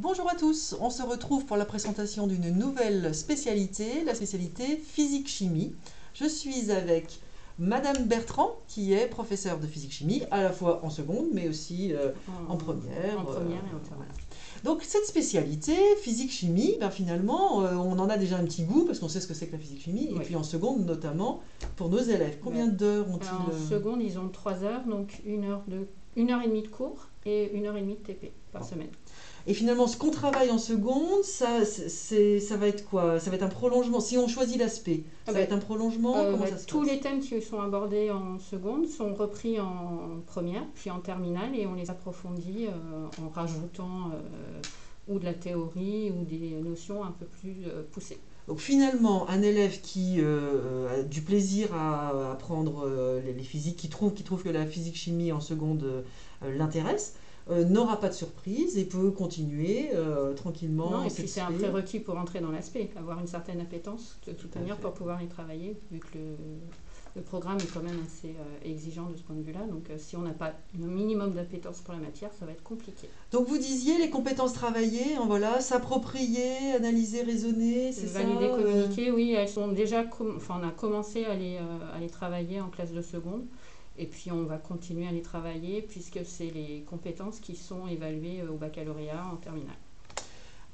Bonjour à tous, on se retrouve pour la présentation d'une nouvelle spécialité, la spécialité physique-chimie. Je suis avec Madame Bertrand, qui est professeure de physique-chimie, à la fois en seconde, mais aussi en première. En première et en terminale. Voilà. Donc cette spécialité, physique-chimie, ben finalement, on en a déjà un petit goût, parce qu'on sait ce que c'est que la physique-chimie, et Oui. puis en seconde notamment, pour nos élèves. Combien d'heures ont-ils En seconde, ils ont 3 heures, donc 1 heure et demie de cours et 1 heure et demie de TP par semaine. Et finalement, ce qu'on travaille en seconde, ça va être quoi? Ça va être un prolongement. Si on choisit l'aspect, ça va être un prolongement. Comment ça se Tous passe? les thèmes qui sont abordés en seconde sont repris en première, puis en terminale, et on les approfondit en rajoutant ou de la théorie ou des notions un peu plus poussées. Donc finalement, un élève qui a du plaisir à apprendre les physiques, qui trouve que la physique-chimie en seconde l'intéresse, n'aura pas de surprise et peut continuer tranquillement. Non, et puis c'est un prérequis pour entrer dans l'aspect, avoir une certaine appétence de toute manière pour pouvoir y travailler, vu que le programme est quand même assez exigeant de ce point de vue-là. Donc si on n'a pas un minimum d'appétence pour la matière, ça va être compliqué. Donc vous disiez les compétences travaillées, en voilà, s'approprier, analyser, raisonner, c'est ça? Valider, communiquer, oui, elles sont déjà, on a commencé à les travailler en classe de seconde. Et puis on va continuer à les travailler puisque c'est les compétences qui sont évaluées au baccalauréat en terminale.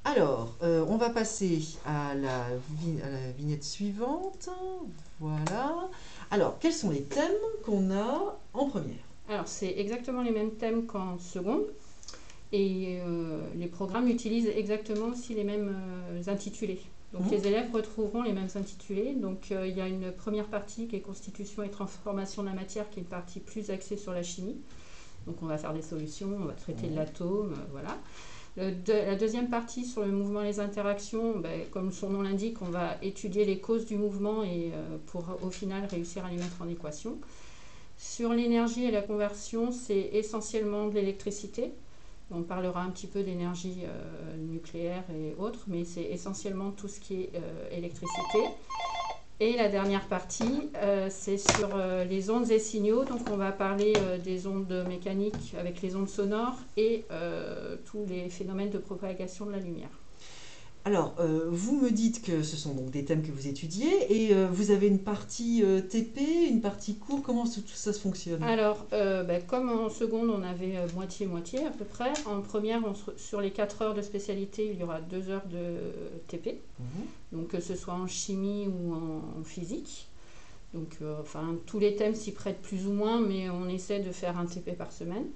Alors, on va passer à la vignette suivante. Voilà. Alors, quels sont les thèmes qu'on a en première? Alors, c'est exactement les mêmes thèmes qu'en seconde. Et les programmes utilisent exactement aussi les mêmes intitulés. Donc les élèves retrouveront les mêmes intitulés. Donc il y a une première partie qui est constitution et transformation de la matière, qui est une partie plus axée sur la chimie. Donc on va faire des solutions, on va traiter de l'atome, voilà. La deuxième partie sur le mouvement et les interactions, comme son nom l'indique, on va étudier les causes du mouvement et pour au final réussir à les mettre en équation. Sur l'énergie et la conversion, c'est essentiellement de l'électricité. On parlera un petit peu d'énergie nucléaire et autres, mais c'est essentiellement tout ce qui est électricité. Et la dernière partie, c'est sur les ondes et signaux. Donc on va parler des ondes mécaniques avec les ondes sonores et tous les phénomènes de propagation de la lumière. Alors, vous me dites que ce sont donc des thèmes que vous étudiez et vous avez une partie TP, une partie cours. Comment tout ça se fonctionne? Alors, comme en seconde, on avait moitié-moitié à peu près. En première, sur les 4 heures de spécialité, il y aura 2 heures de TP. Donc, que ce soit en chimie ou en physique. Donc, tous les thèmes s'y prêtent plus ou moins, mais on essaie de faire un TP par semaine.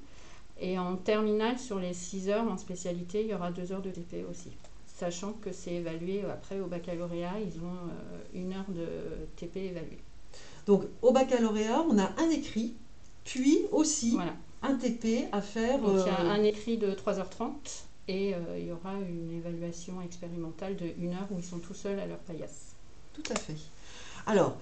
Et en terminale, sur les 6 heures en spécialité, il y aura 2 heures de TP aussi. Sachant que c'est évalué après au baccalauréat, ils ont 1 heure de TP évaluée. Donc au baccalauréat, on a un écrit, puis aussi voilà. un TP à faire. Donc il y a un écrit de 3h30 et il y aura une évaluation expérimentale de 1 heure où ils sont tout seuls à leur paillasse. Tout à fait. Alors,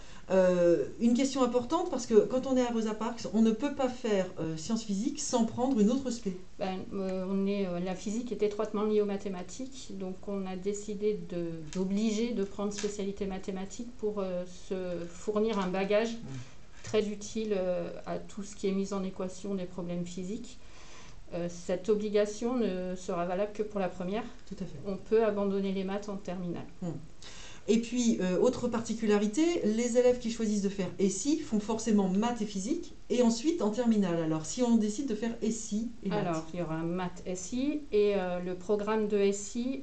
une question importante, parce que quand on est à Rosa Parks, on ne peut pas faire sciences physiques sans prendre une autre spé. La physique est étroitement liée aux mathématiques, donc on a décidé d'obliger de prendre spécialité mathématiques pour se fournir un bagage très utile à tout ce qui est mise en équation des problèmes physiques. Cette obligation ne sera valable que pour la première. Tout à fait. On peut abandonner les maths en terminale. Et puis, autre particularité, les élèves qui choisissent de faire ESSI font forcément maths et physique, et ensuite en terminale. Alors, si on décide de faire ESSI et maths? Alors, il y aura maths ESSI, et le programme de ESSI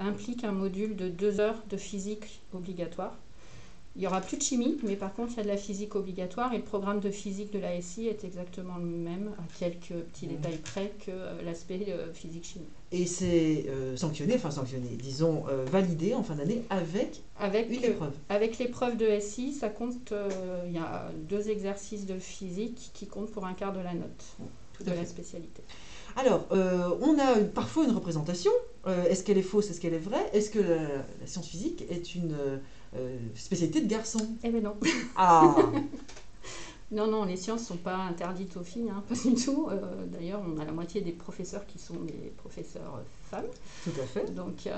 implique un module de 2 heures de physique obligatoire. Il n'y aura plus de chimie, mais par contre, il y a de la physique obligatoire, et le programme de physique de la ESSI est exactement le même, à quelques petits détails près, que l'aspect physique-chimie. Et c'est sanctionné, disons validé en fin d'année avec une épreuve. Avec l'épreuve de SI, ça compte, il y a 2 exercices de physique qui comptent pour un quart de la note de la spécialité. Alors, on a parfois une représentation. Est-ce qu'elle est fausse? Est-ce qu'elle est vraie? Est-ce que la science physique est une spécialité de garçon? Eh bien non. Ah. Non, non, les sciences ne sont pas interdites aux filles, hein, pas du tout. D'ailleurs, on a la moitié des professeurs qui sont des professeurs femmes. Tout à fait. Donc,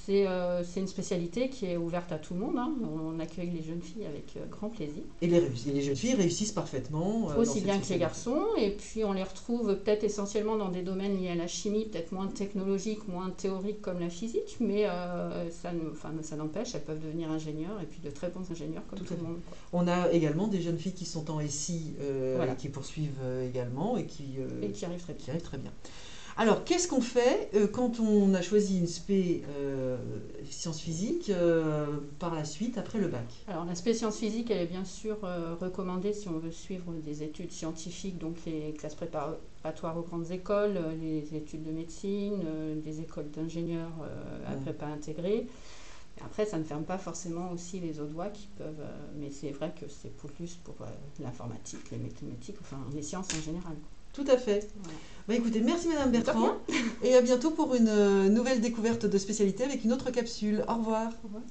c'est une spécialité qui est ouverte à tout le monde, hein. On accueille les jeunes filles avec grand plaisir. Et les jeunes filles réussissent parfaitement. Aussi bien que les garçons. Et puis, on les retrouve peut-être essentiellement dans des domaines liés à la chimie, peut-être moins technologiques, moins théoriques comme la physique. Mais ça n'empêche, elles peuvent devenir ingénieurs et puis de très bons ingénieurs comme tout le monde, quoi. On a également des jeunes filles qui sont en SI Voilà. et qui poursuivent également et qui arrivent très bien. qui arrivent très bien. Alors, qu'est-ce qu'on fait quand on a choisi une spé sciences physiques par la suite, après le bac? Alors, la spé sciences physiques, elle est bien sûr recommandée si on veut suivre des études scientifiques, donc les classes préparatoires aux grandes écoles, les études de médecine, des écoles d'ingénieurs à prépa intégrée. Après, ça ne ferme pas forcément aussi les autres voies qui peuvent... mais c'est vrai que c'est plus pour l'informatique, les mathématiques, enfin les sciences en général. Tout à fait. Voilà. Bah, écoutez, merci Madame Bertrand et à bientôt pour une nouvelle découverte de spécialité avec une autre capsule. Au revoir. Au revoir.